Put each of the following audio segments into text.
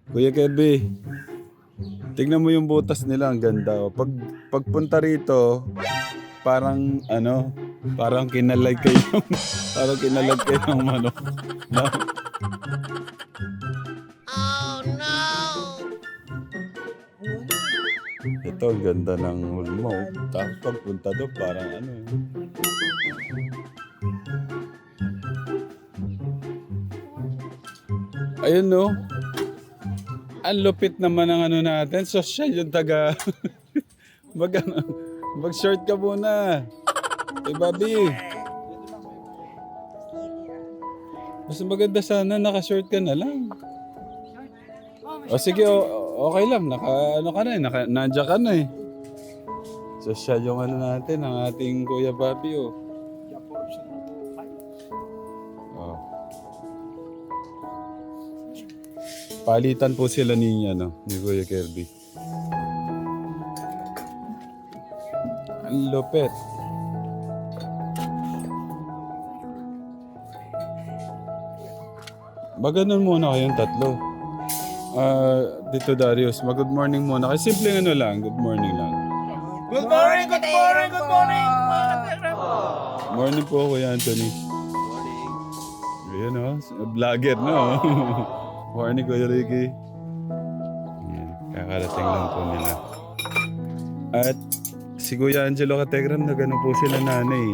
Kuya Kirby, tignan mo yung butas nila, ang ganda. Oh. Pagpunta rito, parang ano, parang kinalag kayo, parang kinalag kayong manok. No? Ito, ang ganda ng hulmo. Tapos pagpunta doon, parang ano. Ayun no, ang lupit naman ng ano natin. Social yung taga, ano, mag-short ka muna. Eh, Bobby. Mas maganda sana naka-short ka na lang. O sige, okay lang. Ano ka na eh. Nandiyan ka na eh. Social yung ano natin, ang ating Kuya Bobby oh. Oh. Palitan po sila ni Kuya Kirby. Ang lupit. Maganon muna kayong tatlo. Dito Darius, mag-good morning muna. Kasi simpleng ano lang, good morning lang. Good morning, good morning, good morning! Morning po, Kuya Anthony. Morning. Ayan o, vlogger no. Morning, Kuya Ricky. Ayan, kakarating lang po nila. At si Kuya Angelo Kategram, na gano'n po sila nanay.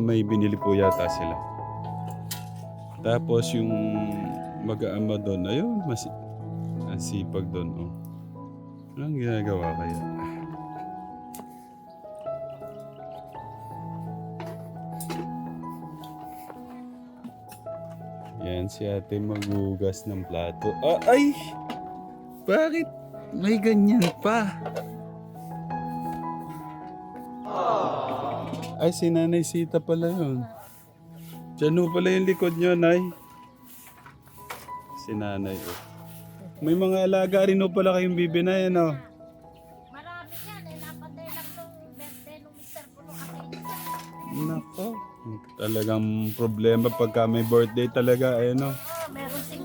May binili po yata sila. Tapos yung mag-aama doon, ayun, ang sipag doon. Oh. Anong ginagawa kaya? Yan, si ate maghugas ng plato. Ay! Bakit may ganyan pa? Ay, si Nanay Sita pala yun. Diyan ho pala yung likod nyo, Nay. Si Nanay. Oh. May mga alaga rin ho pala kayong bibinay, ano? Marami yan eh. Napatay lang nung birthday nung mister ko nung akin. Nako. Talagang problema pagka may birthday talaga, ano? Meron 50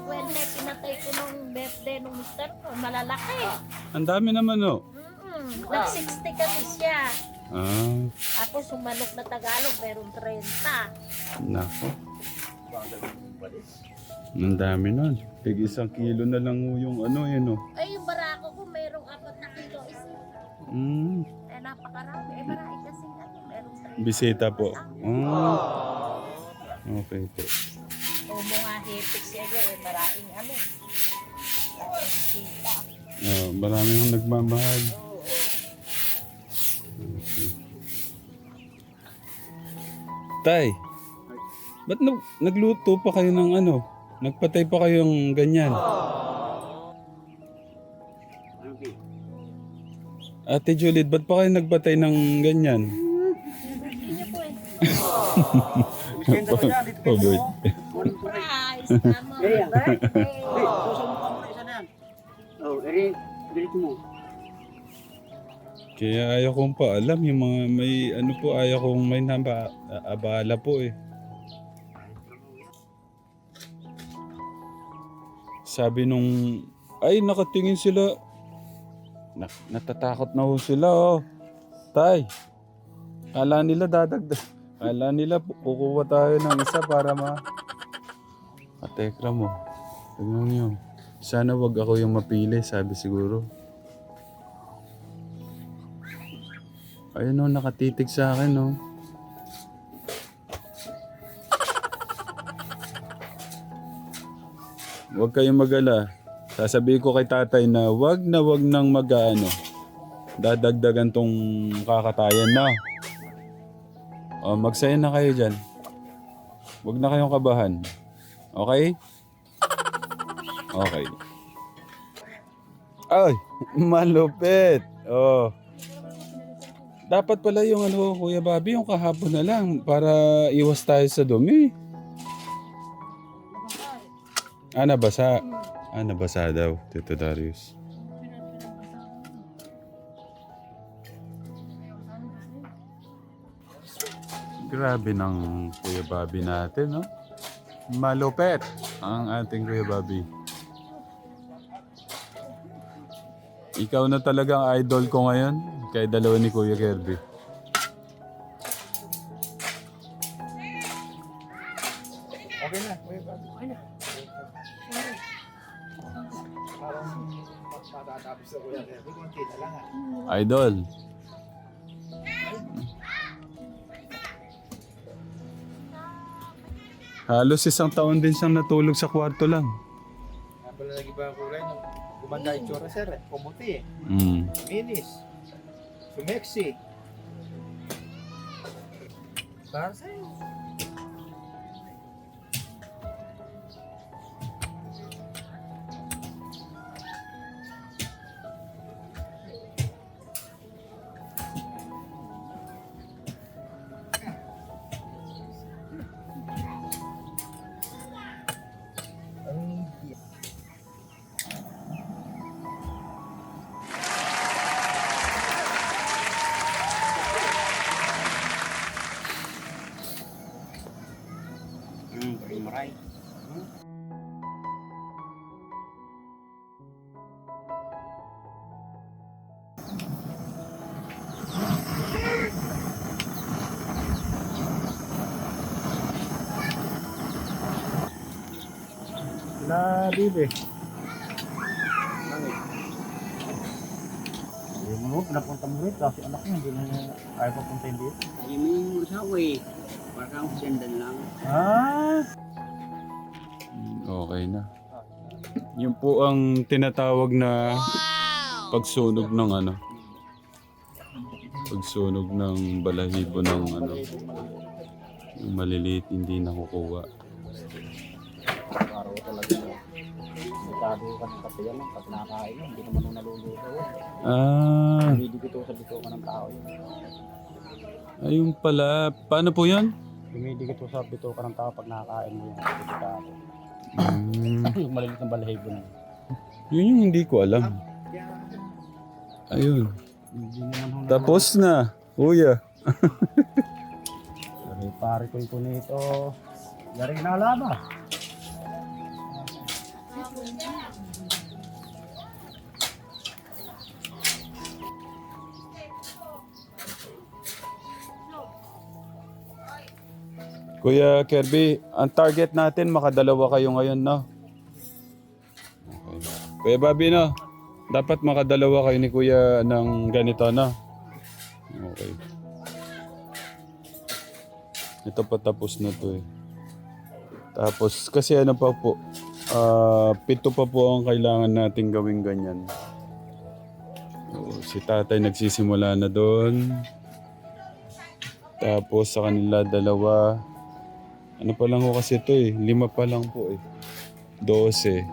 pinatay ko nung birthday nung mister ko. Malalaki. Ang dami naman, oh. Nag-60 kasi siya. Ah, Tapos yung manok na Tagalog, meron 30. nako. Ang dami nun. Tig 1 kilo na lang ho yung ano, yun, oh. Ay, yung barako ko, merong 4 na kilo isa. Eh, napakarami. Eh, marami kasi ano, merong 30. Bisita po. Okay po. O mga hitik siya eh, maraming ano. Maraming bisita. Marami yung nagmamahal. Tay, ba't nagluto pa kayo ng ano? Nagpatay pa kayong ganyan? Ate Juliet, ba't pa kayo nagpatay ng ganyan? Oh, birthday. Surprise! Tama. Birthday! Kaya ayaw kong paalam yung mga may ano po, ayaw kong may abala po eh. Sabi nung, ay nakatingin sila. Natatakot na ho sila oh. Tay, kala nila dadagdag. Kala nila kukuha tayo ng isa para Katekra mo. Tignan niyo. Sana wag ako yung mapili, sabi siguro. Ayun oh, nakatitig sa akin oh. Huwag kayong mag-ala. Sasabihin ko kay tatay na wag nang mag-ano. Dadagdagan tong kakatayan na. O, magsaya na kayo dyan. Huwag na kayong kabahan. Okay? Okay. Ay, malupit. Oh. Dapat pala yung ano, Kuya Bobby, yung kahapon na lang para iwas tayo sa dumi. Nabasa. Nabasa daw, Tito Darius. Grabe ng Kuya Bobby natin, no? Malupet ang ating Kuya Bobby. Ikaw na talagang idol ko ngayon. Kay dalawa ni Kuya Kirby. Okay na. Okay na. Parang matatapos na kuya. Kunti na lang Idol. Halos isang taon din siyang natulog sa kwarto lang. Pala nag iba ang kulay no. Gumanda yung tsura sir eh. Pumuti eh. Minis. Sumeksi. Para sa'yo. Maray. Na bibi. Yung mga pinapunta mo rito kasi anak niya hindi na ayaw papuntahin dito. Yung may usawa eh. Parang sendan lang. Ah! Okay na. Yun po ang tinatawag na pagsunog ng ano. Pagsunog ng balahibo ng ano. Yung maliliit hindi nakukuha. Araw talaga. Masyado kasi kasi yan lang. Pag nakakain yan, hindi naman nung naluluto. Ah, Dumidikito sa bito ka ng tao yun. ayun pala. Paano po yan? Dumidikito sa bito ka ng tao pag nakakain mo yung delikado. Yung maliliit na balahibo na yun. Yun yung hindi ko alam. Ayun. Hindi naman nung Tapos na, kuya. pare ko ito nito. Yari na alaba. Kuya Kirby, ang target natin makadalawa kayo ngayon, no? Okay. Kuya Bobby, no? Dapat makadalawa kayo ni Kuya ng ganito, no? Okay. Ito pa tapos na to eh. Tapos, kasi ano pa po, 7 pa po ang kailangan natin gawing ganyan. Si tatay nagsisimula na doon. Tapos sa kanila dalawa. Ano pa lang ho kasi ito eh. 5 pa lang po eh. 12.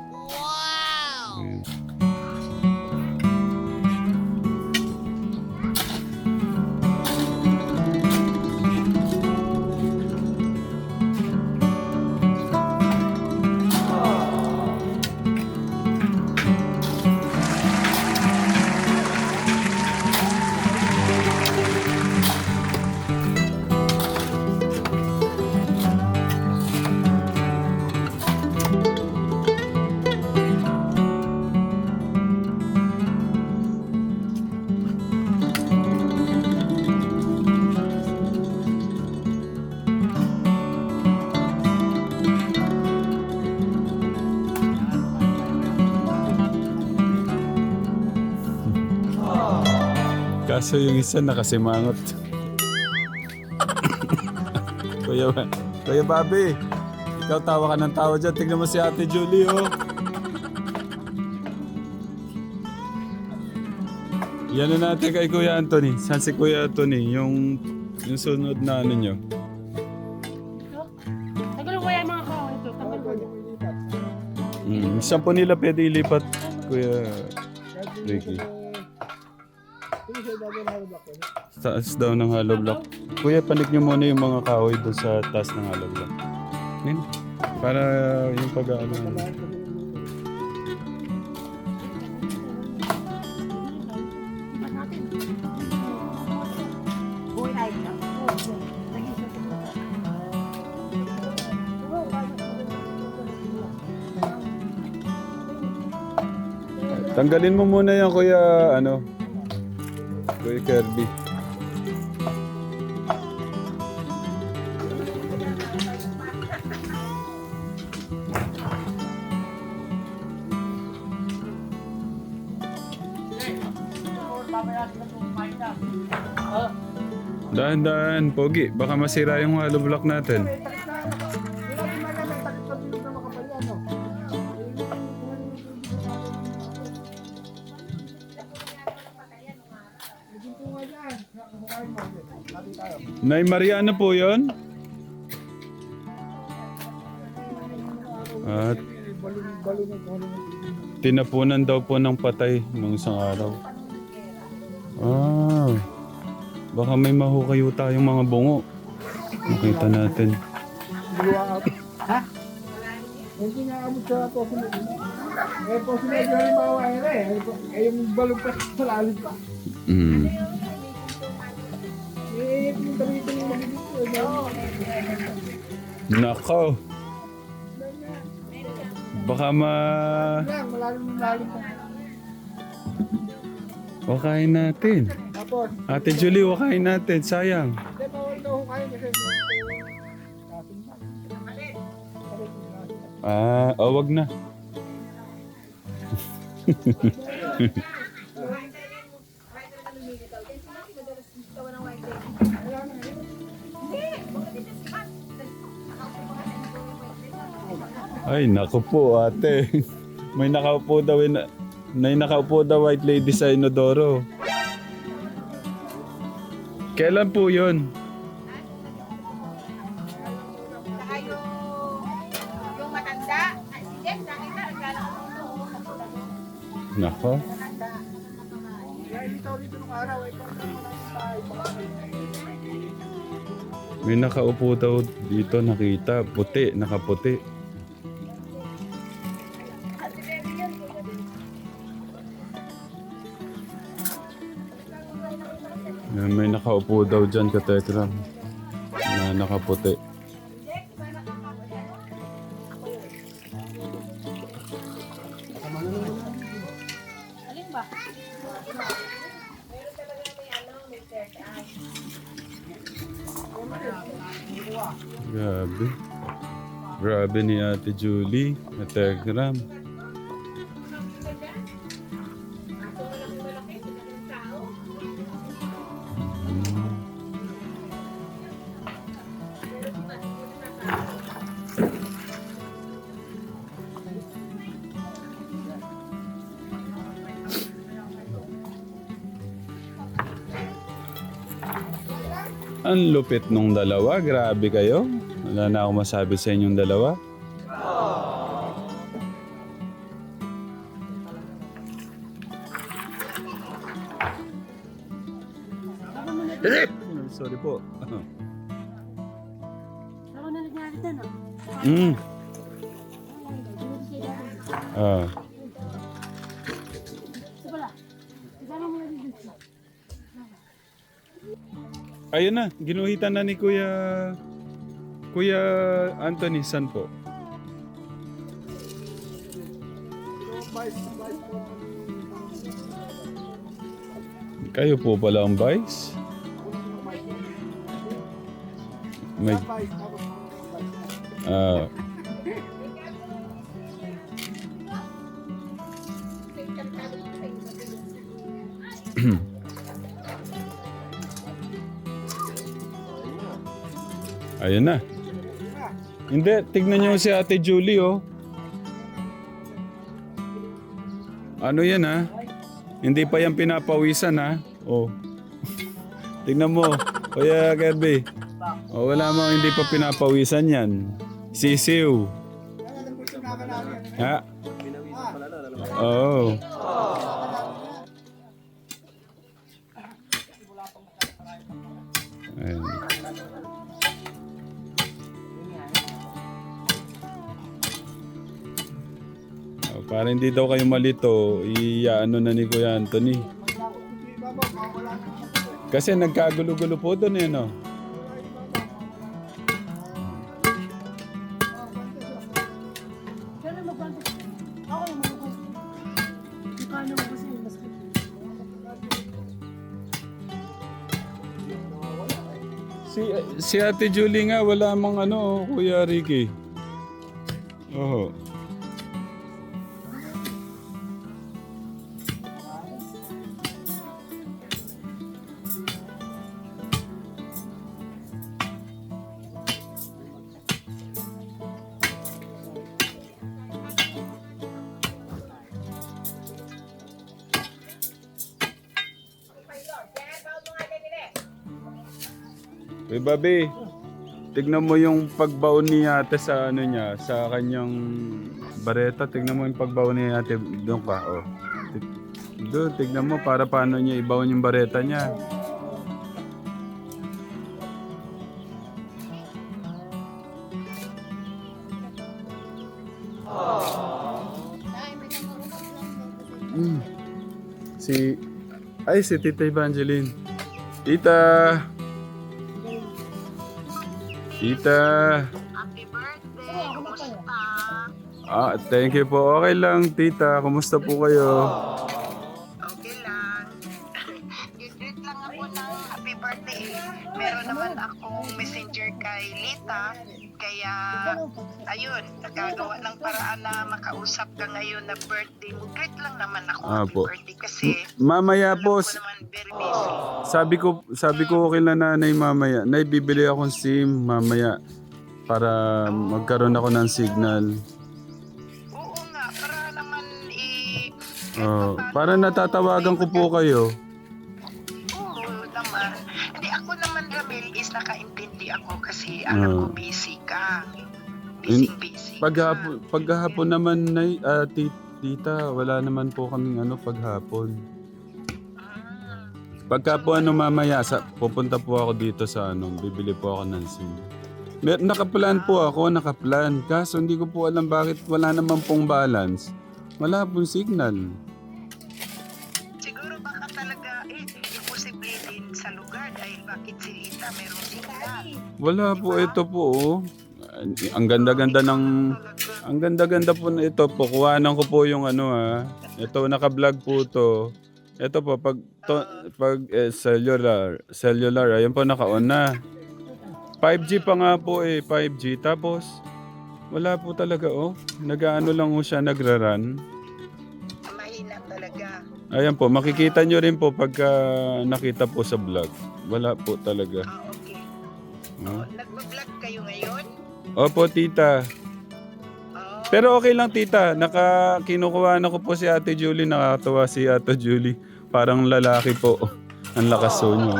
Wow! Kaso yung isa nakasimangot. Kuya Bobby, ikaw tawa ka ng tawa dyan. Tignan mo si Ate Julie, oh. Yan na natin kay Kuya Anthony. Saan si Kuya Anthony? Yung sunod na ano nyo. Tagal ko yung mga kao ito. Tagal ko. Saan po nila pwede ilipat, Kuya Ricky? Taas daw ng hollow block. Kuya, panik nyo muna yung mga kahoy doon sa taas ng hollow block. Yan. Para yung pag-aano. Tanggalin mo muna yan, Kuya, Kuya Kirby. Dahan-dahan, Pogi. Baka masira yung hollow block natin. Nay Mariana po yun? At tinapunan daw po ng patay nung isang araw. Ah, baka may mahukayo tayong mga bungo. Makita natin. Ha? Hindi nga abot sa poso na yun. Eh, poso na yun halimbawa yung balong pa sa lalim pa. Mm. Eh, yung dito yung magiging Nako. Baka malalim pa. wakain natin. Tapos, Ate Julie, wakain natin. Sayang. hindi pa ito kayo kasi Wag na. Ay, naku po, ate. May nakaupo daw white lady sa inodoro. Kailan po yun? Saka yung matanda. Si Jeff, nakita, nagkala ko Nako. May nakaupo daw dito, nakita. Puti, nakaputi. May nakaupo daw dyan, katekram. Na nakaputi. Alin ba? Grabe. Grabe ni Ate Julie, katekram. Ang lupit nung dalawa. Grabe kayo. Wala na akong masabi sa inyong dalawa. Sorry po. Ako na nangyari doon, no? Ito pala. Isama mo na dito. Ayun na, ginuhitan na ni Kuya Anthony. San po? Kayo po pala ang vice? May... Ayun na. Hindi, tignan niyo si Ate Julie, oh. Ano yan, ha? Hindi pa yan pinapawisan, ha? Oh. Tignan mo, Kuya Kirby. Oh, wala mang hindi pa pinapawisan yan. Sisiw. Ha? Oh. Ayun. Para hindi daw kayo malito, i-ano na ni Kuya Anthony. Kasi nagkagulo-gulo po doon eh, no? Kaya na magbantas. Ako yung magbantas. Yung kaya ano mo kasi, mas Si Ate Julie nga, wala mang ano, Kuya Ricky. Oo. Hey, Bobby, tignan mo yung pagbaon ni ate sa ano niya, sa kanyang bareta. Tignan mo yung pagbaon ni ate. Doon ka, oh. Doon, tignan mo para paano niya ibaon yung bareta niya. Mm. Si Tita Evangeline. Tita! Tita! Happy birthday! Kumusta? Thank you po. Okay lang, Tita. Kumusta po kayo? Okay lang. Greet lang ako ng happy birthday. Meron naman akong messenger kay Lita. Kaya, ayun, nagagawa ng paraan na makausap ka ngayon na birthday mo. Greet lang naman ako happy Po. birthday kasi Mamaya po, ako naman very busy. sabi ko kay nanay mamaya, nay bibili akong SIM mamaya para magkaroon ako ng signal. Oo nga, para naman Para natatawagan ko po kayo. Oo naman. Hindi ako naman, Ramil, is nakaintindi ako kasi alam ko busy ka. Busy ka. Paghapon naman, nay, tita, wala naman po kaming paghapon. Pagka po mamaya, pupunta po ako dito sa bibili po ako ng SIM. Nakaplan po ako, kaso hindi ko po alam bakit wala naman pong balance. Wala pong signal. Siguro baka talaga, imposible din sa lugar dahil bakit si Lita merong signal. Wala po, ito po oh. Ang ganda-ganda po na ito po. Kuhanan ko po yung Ito, naka-vlog po to. Ito po, pag cellular, ayun po, naka-on na. 5G pa nga po 5G. Tapos, wala po talaga Nag-ano lang po siya, nagra-run. Mahina talaga. Ayan po, makikita nyo rin po pagka nakita po sa vlog. Wala po talaga. Okay. Oh. Nagbablog kayo ngayon? Opo, tita. Pero okay lang, tita. Kinukuha na ko po si Ate Julie. Nakakatawa si Ate Julie. Parang lalaki po. Ang lakas nyo.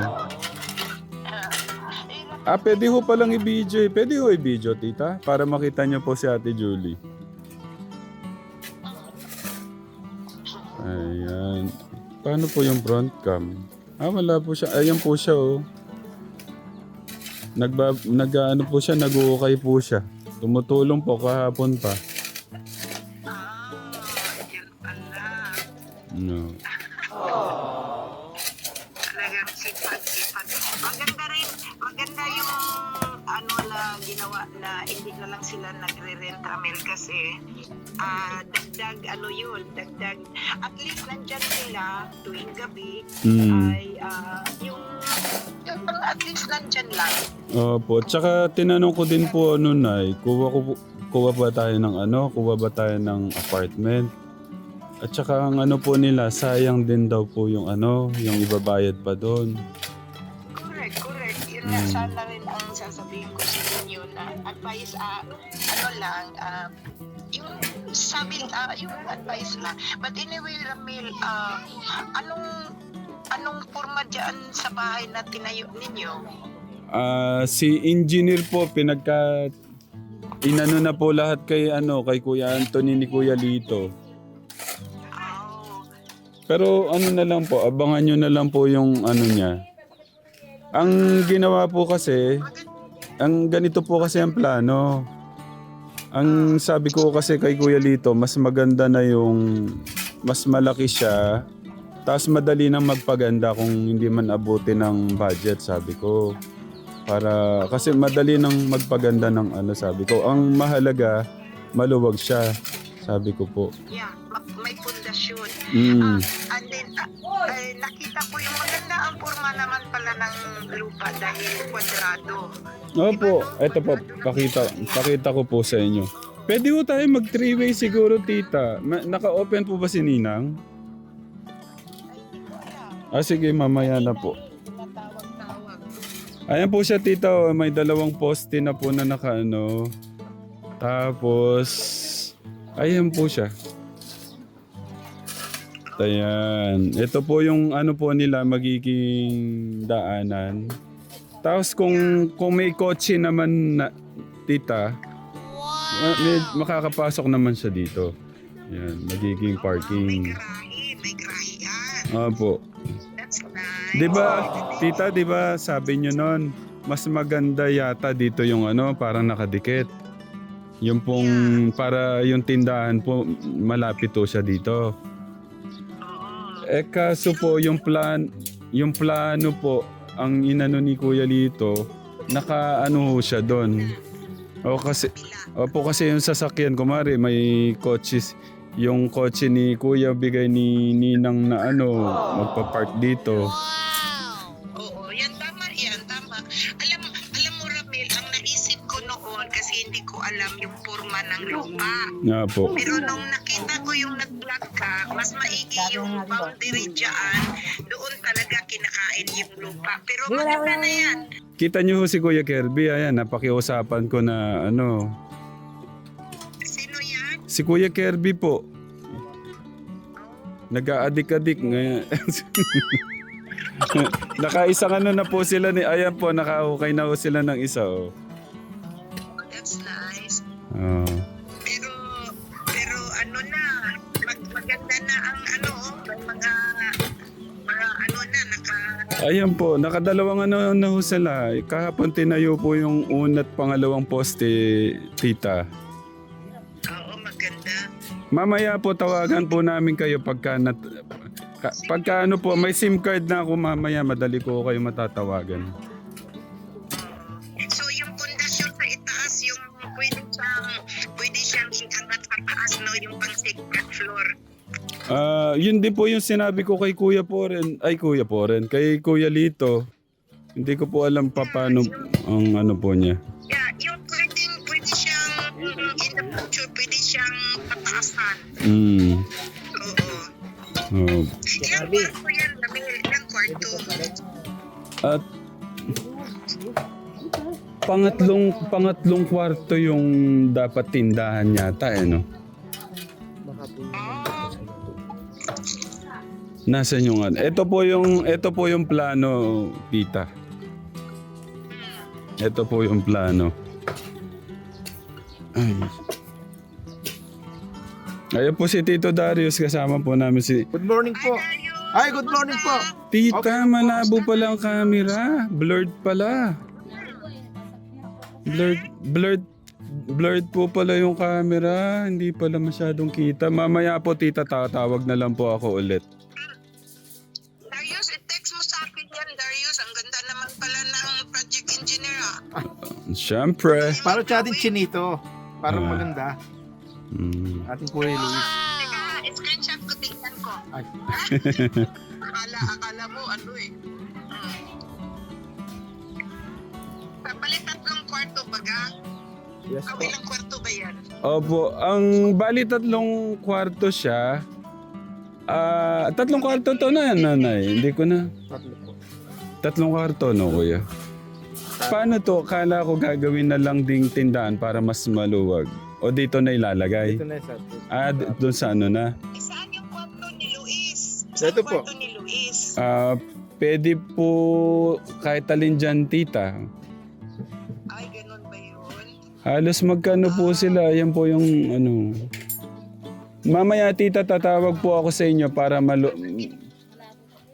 Pwede ho palang i-video. Pwede ho i-video, tita. Para makita nyo po si Ate Julie. Ayan. Paano po yung front cam? Wala po siya. Ayan po siya, oh. Nag-ano po siya, nag-uukay po siya. Tumutulong po kahapon pa. Yun pala. No. Talagang sipag. Maganda yung na ginawa na hindi na lang sila nagre-rent, Ramil, kasi dagdag dagdag at least nandyan sila tuwing gabi ay yung at least nandyan lang. Opo, tsaka tinanong ko din po Nay, kuha ba tayo ng apartment? At tsaka ang po nila, sayang din daw po yung yung ibabayad pa doon. Correct. Yun na sana rin ang sasabihin ko sa inyo na advice, yung sabi, yung advice lang. But anyway, Ramil, anong forma dyan sa bahay na tinayo ninyo? Si engineer po, inano na po lahat kay Kuya Anthony ni Kuya Lito. Pero na lang po, abangan nyo na lang po yung niya. Ang ginawa po kasi, ganito po kasi ang plano. Ang sabi ko kasi kay Kuya Lito, mas maganda na yung mas malaki siya, tapos madali nang magpaganda kung hindi man abuti ng budget, sabi ko. Kasi madali nang magpaganda ng sabi ko. Ang mahalaga, maluwag siya. Sabi ko po. Yeah, may pundasyon. Mm. And then, nakita ko yung maganda ang forma naman pala ng lupa dahil kwadrado. Opo, eto po, pakita ko po sa inyo. Pwede po tayo mag 3-way siguro, tita. Naka-open po ba si Ninang? Sige, mamaya na po. Tinatawag-tawag. Ayan po siya, tita. May 2 poste na po na nakaano. Tapos, ayan po siya. Ayan. Ito po yung ano po nila magiging daanan. Tapos kung may kotse naman na, tita, makakapasok naman siya dito. Ayan, magiging parking. May grahian. Opo. That's nice. 'Di ba, tita, 'di ba sabi niyo noon, mas maganda yata dito yung ano, parang nakadikit. Yung pong para yung tindahan po malapit to siya dito. Kaso po yung plano po ang inano ni Kuya Lito, nakaano ho siya doon. Kasi yung sasakyan kumari may kotse, yung kotse ni Kuya bigay ni Ninang na ano, magpa-park dito. Oo, yan tama. Alam mo Ramil, ang naisip ko noon kasi hindi ko alam yung forma ng lupa. Nga po. Pero nung nakita ko yung nag-vlog ka, mas maigi yung boundary dyan, doon talaga kinakain yung lupa. Pero maganda na yan. Kita niyo ho si Kuya Kirby, ayan, napakiusapan ko na ano. Sino yan? Si Kuya Kirby po. Nag-aadik-adik ngayon. Nakaisang ano na po sila ni, ayan po, nakahukay na ho sila ng isa. Oh. That's nice. Oh. Pero ano na, maganda na ang ano, may mga ano na, Ayan po, nakadalawang ano na ho sila. Kahapon tinayo po yung una't pangalawang poste, tita. oo, maganda. Mamaya po tawagan po namin kayo pagka ano po, may SIM card na ako mamaya, madali ko kayo matatawagan. So yung pundasyon sa itaas, yung pwede siyang inangat sa taas, no, yung pang second floor. Yun din po yung sinabi ko kay Kuya Poren, kay Kuya Lito. Hindi ko po alam pa paano ang ano po niya. Yeah, yung pwede siyang in the future, pwede siyang pataasan. Oo. Oh. Ilang kwarto yan, Ramil? Ilang kwarto? At pangatlong kwarto yung dapat tindahan yata no? Nasaan yung ano? Ito po yung plano, tita. Ito po yung plano. Ay. Ayun po si Tito Darius, kasama po namin si... Good morning po. Ay, good morning po. Tita, malabo pala ang camera. Blurred pala. Blurred po pala yung camera. Hindi pala masyadong kita. Mamaya po, tita, tatawag na lang po ako ulit. Darius, i-text mo sa akin yan, Darius. Ang ganda naman pala ng project engineer, Siyempre. Para siya din chinito. Parang maganda. Ating Kuya Luis. Teka, screenshot ko, tingnan ko. Ay. Akala mo, ano eh. Papalit 3 kwarto baga? Yes po. Ilang kwarto ba yan? Opo, ang bali 3 kwarto siya. 3 kwarto to na yan, nanay. Hindi ko na. 3 kwarto, no, kuya? Paano to? Kala ko gagawin na lang ding tindahan para mas maluwag. O dito na ilalagay? Ito na sa Doon sa ano na? Saan yung kwarto ni Luis? Ito po. Kwarto ni Luis? Pwede po kahit alin dyan, tita. Ay, ganun ba yun? Halos magkano po sila. Yan po yung ano. Mamaya, tita, tatawag po ako sa inyo para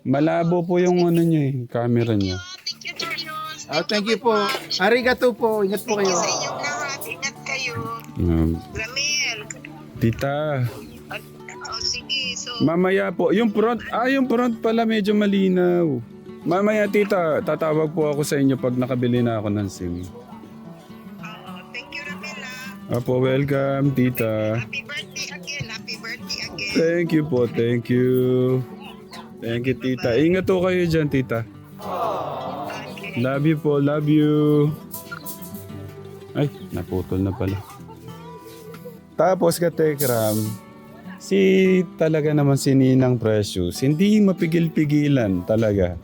malabo po yung ano nyo, camera nyo. Thank you, Darius. thank you po. Arigato po. Ingat po kayo. Sa inyong lahat, ingat kayo. Ramil. Tita, Sige, so... mamaya po. Yung front pala medyo malinaw. Mamaya, tita, tatawag po ako sa inyo pag nakabili na ako ng SIM. Thank you, Ramil. Apo, welcome, tita. Happy birthday again. Thank you po, thank you. Thank you, tita. Ingat po kayo dyan, tita. Love you po, love you. Ay, naputol na pala. Tapos ka, Tekram, talaga naman si Ninang Precious, hindi mapigil-pigilan talaga.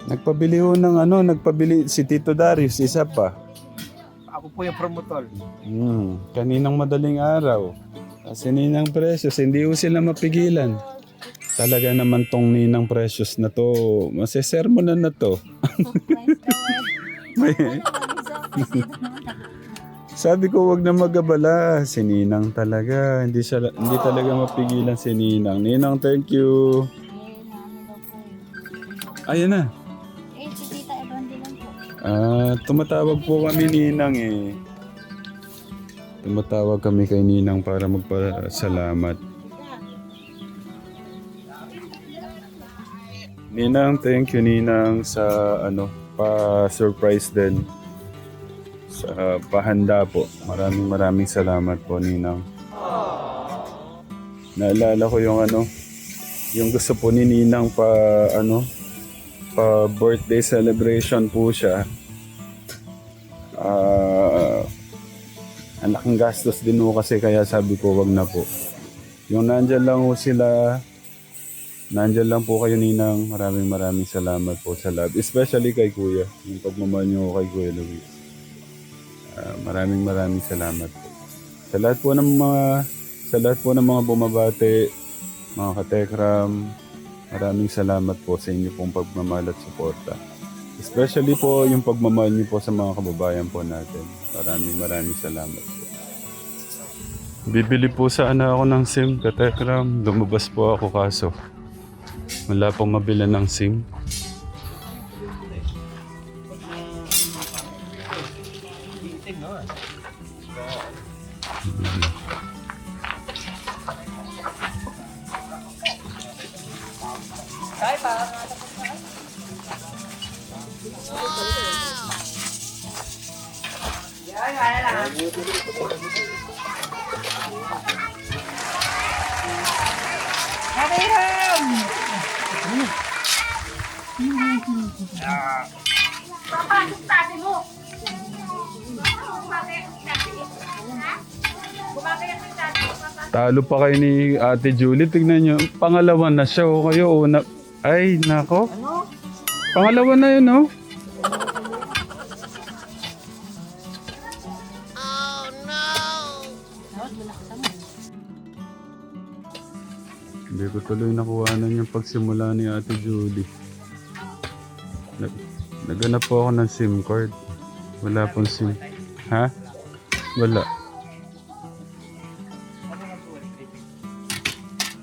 Nagpabili ho ng nagpabili si Tito Darius, isa pa. Ako po yung promotor. Kaninang madaling araw. Si Ninang Precious, hindi ho sila mapigilan. Talaga naman tong Ninang Precious na to, masesermonan na to. Sabi ko wag na mag-abala, si Ninang talaga, hindi talaga mapigilan si Ninang. Ninang, thank you. Ayan na. Si Tita Ebrandi lang po. Tumatawag po kami Ninang eh. Tumatawag kami kay Ninang para magpasalamat. Ninang, thank you Ninang sa pa-surprise din. Sa pahanda po. Maraming salamat po Ninang. Naalala ko yung gusto po ni Ninang pa birthday celebration po siya. Ang laking gastos din po kasi kaya sabi ko wag na po. Yung nandyan lang po sila, nandyan lang po kayo Ninang. Maraming salamat po sa love. Especially kay Kuya. Yung pagmamahal niyo kay Kuya Luis. Maraming salamat po. Sa lahat po ng mga bumabati, mga katekram, maraming salamat po sa inyo pong pagmamahal at suporta. Especially po yung pagmamahal niyo po sa mga kababayan po natin. Maraming salamat po. Bibili po sana ako ng SIM, katekram. Lumabas po ako kaso wala pong mabila ng SIM. Talo pa kayo ni Ate Julie. Tignan nyo. Pangalawa na siya. O kayo una. Ay, nako. Pangalawa na yun, oh. Hindi ko tuloy nakuhanan yung pagsimula ni Ate Julie. Naghanap po ako ng SIM card. Wala pong SIM. Ha? Wala.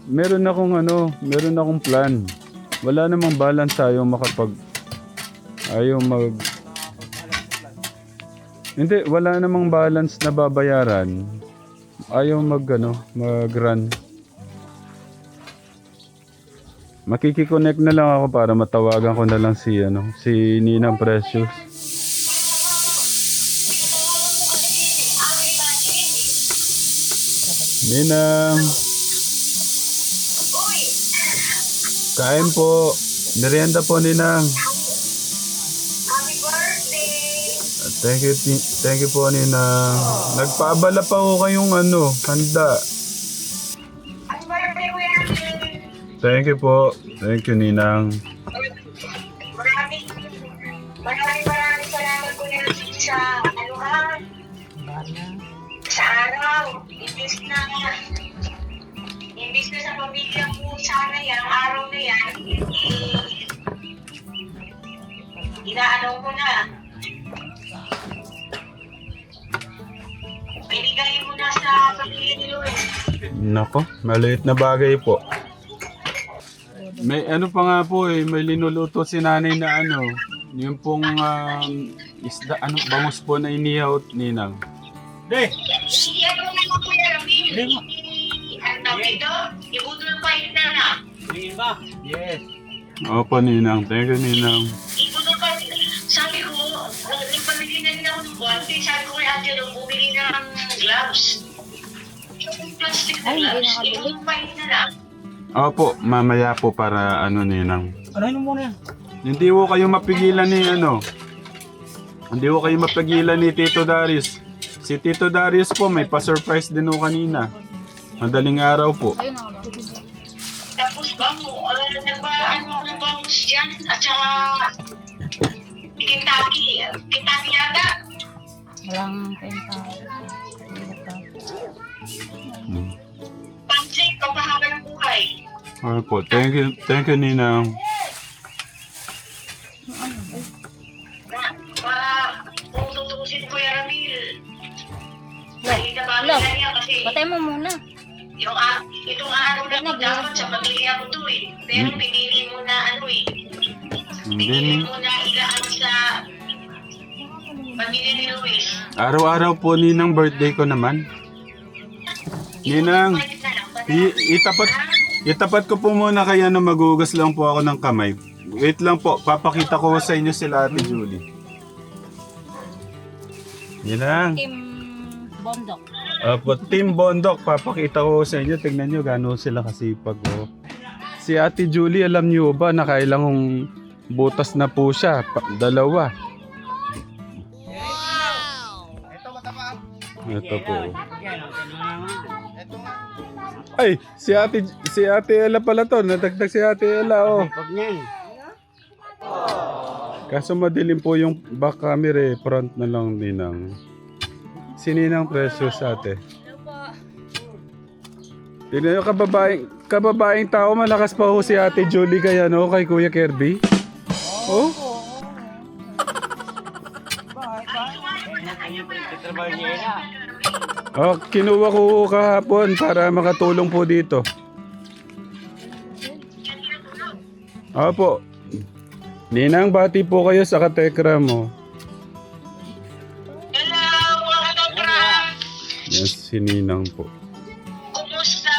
Meron akong plan. Wala namang balance Hindi, wala namang balance na babayaran. Ayaw mag-run. Makikiconnect na lang ako para matawagan ko na lang si Ninang Precious. Ninang. Kain po. Merienda po, Ninang. Happy birthday! Thank you po, Ninang. Nagpaabala pa ko kayong handa. Happy birthday, Kuya! Thank you po. Thank you, Ninang. Maraming salamat po na sa sa araw. Imbis na sa pamilya mo sana yan, araw na yan, inaano mo na. Binigay mo na sa pamilya ni Luis. Nako, maliit na bagay po. May pa nga po may linuluto si nanay na yung pong isda, bangus po na inihaw, Ninang. Iyan mo naman po yan, ang tawag ito, ibutol pa yun na. Yes. Opo, Ninang. Thank you, Ninang. Ibutol pa yun. Sabi ko, nagpamili na rin ako ng buwan, sabi ko kay Angelo, bumili ng gloves. Ay, hindi nakabili. Opo, mamaya po para ano ninang. Ano yun muna yan? Hindi ko kayo mapigilan ni ano. Hindi ko kayo mapigilan ni Tito Darius. Si Tito Darius po may pa-surprise din ho kanina. Madaling araw po. Ayun nakabili. Tapos ba mo, nagpa-ano ako ng bangus dyan, at saka Kentucky yata. Walang penta. Pansik, kapahaba ng buhay. Opo, thank you Ninang. Kung tutusin ko yung Ramil, Love, ay nabago love. na niya kasi Patay mo muna. itong araw na to, dapat sa pamilya ko to eh. Pero pinili mo na ano eh. Pinili Hindi. mo na ilaan sa pamilya ni Luis. Araw-araw po Ninang birthday ko naman. Ninang, itapat ko po muna kaya na magugas lang po ako ng kamay. Wait lang po, papakita ko sa inyo sila Ate Julie. Ninang. Team Bondok. Opo, Team Bondok, papakita ko sa inyo. Tingnan nyo gano'n sila kasipag. Oh. Si Ate Julie, alam niyo ba, nakailang butas na po siya. Dalawa. Ito po. Ay, si Ate Ella pala to. Nadagdag si Ate Ella, oh. Pag niyan. Kaso madilim po yung back camera, eh. Front na lang Ninang. Si Ninang Precious ate. Tignan nyo, kababaeng tao, malakas pa ho si Ate Julie kaya no, kay Kuya Kirby. Oh? Oh, kinuha ko kahapon para makatulong po dito. Opo. Ninang, bati po kayo sa katekra mo. Hello, mga katotra! Yes, si Ninang po. Kumusta?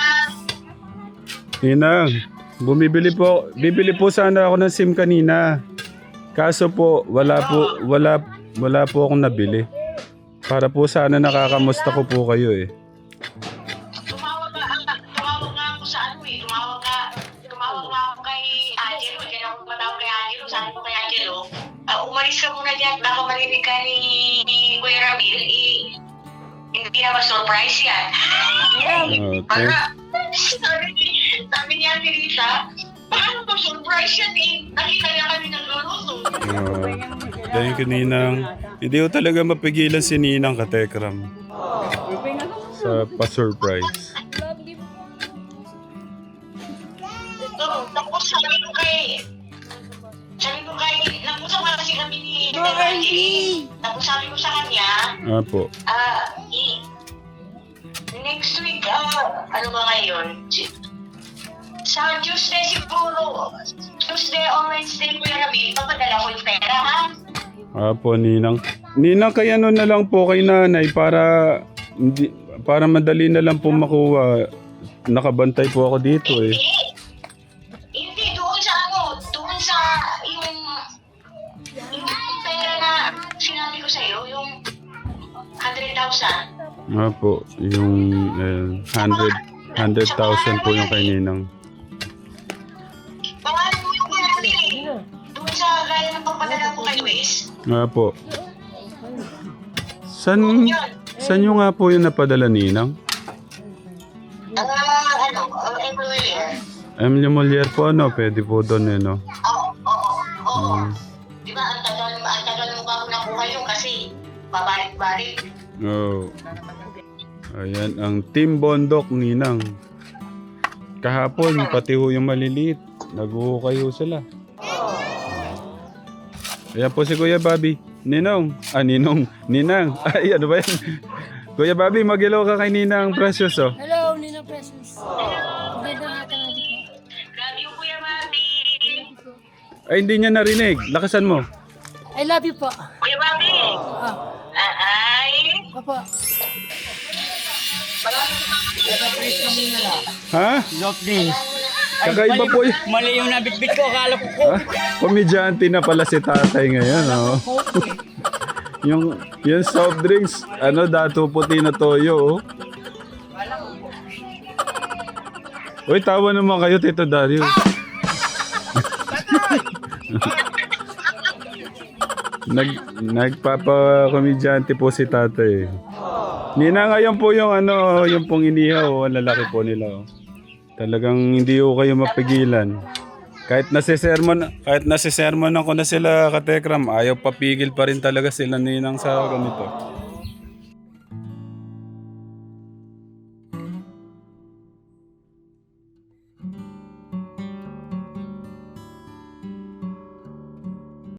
Ninang, bibili po sana ako ng SIM kanina. Kaso po, wala po akong nabili. Para po sana nakakamusta ko po kayo eh. Tumawag nga ako sa ano eh. Tumawag nga ako kay Angelo. Kaya ako matawag kay Angelo. Sabi ko kay Angelo, umalis ka muna dyan. Baka marinig ka ni Kuya Ramil. Hindi na ma-surprise yan. Okay. Sabi niya ni Rita, paano ma-surprise yan eh? Nakita niya kami nagluluto. Thank you, Ninang. Hindi ko talaga mapigilan si Ninang katekram. Sa pa-surprise. Tapos sabi ko kay, nagpusap ka kasi kami ni Angeli. Tapos sabi ko sa kanya, Apo. next week, ano ba ngayon? Sa Tuesday siguro, Tuesday or Wednesday ko yung nabi, papadala ko yung pera, ha? Apo, Ninang. Ninang, kaya nun na lang po kay nanay para madali na lang po makuha. Nakabantay po ako dito eh. Hindi, doon sa yung pera na sinabi ko sa'yo, yung 100,000. Apo, yung 100,000 po yung kay Ninang. Pangalan mo yung nabi doon sa gaya ng pagpadala ko kay Luis. Apo. Saan nyo nga po yung napadala, Ninang? Emilio Molier po, ano? Pwede po doon eh, no? Oo. Di ba, ang tagal mo bago nakuha yun kasi babalik-balik. Oh. Ayan, ang Team Bondok, Ninang. Kahapon, pati ho yung maliliit. Nag-uukay ho sila. Ayan po si Kuya Bobby. Ninong. Ninang. Ay, ano ba yan? Kuya Bobby, mag-hello ka kay Ninang Precious, oh. Hello, Nina Precious. Maganda nga ka na dito. Love you, Kuya Bobby. Ay, hindi niya narinig. Lakasan mo. I love you po. Kuya Bobby. Ay. Opo. Ha? Lock din. Kakaiba po yun. Mali yung nabitbit ko. Akala ko Komedyante na pala si tatay ngayon, oh. yung soft drinks, dato puti na toyo, oh. Uy, tawa naman kayo, Tito Dario. Nagpapa-komedyante po si tatay. Nina, ngayon po yung ano, yung pong inihaw, ang lalaki po nila. Oh. Talagang hindi ko kayo mapigilan. Kahit nasisermon ako na sila, Katekram, ayaw papigil pa rin talaga sila ninang sa ganito.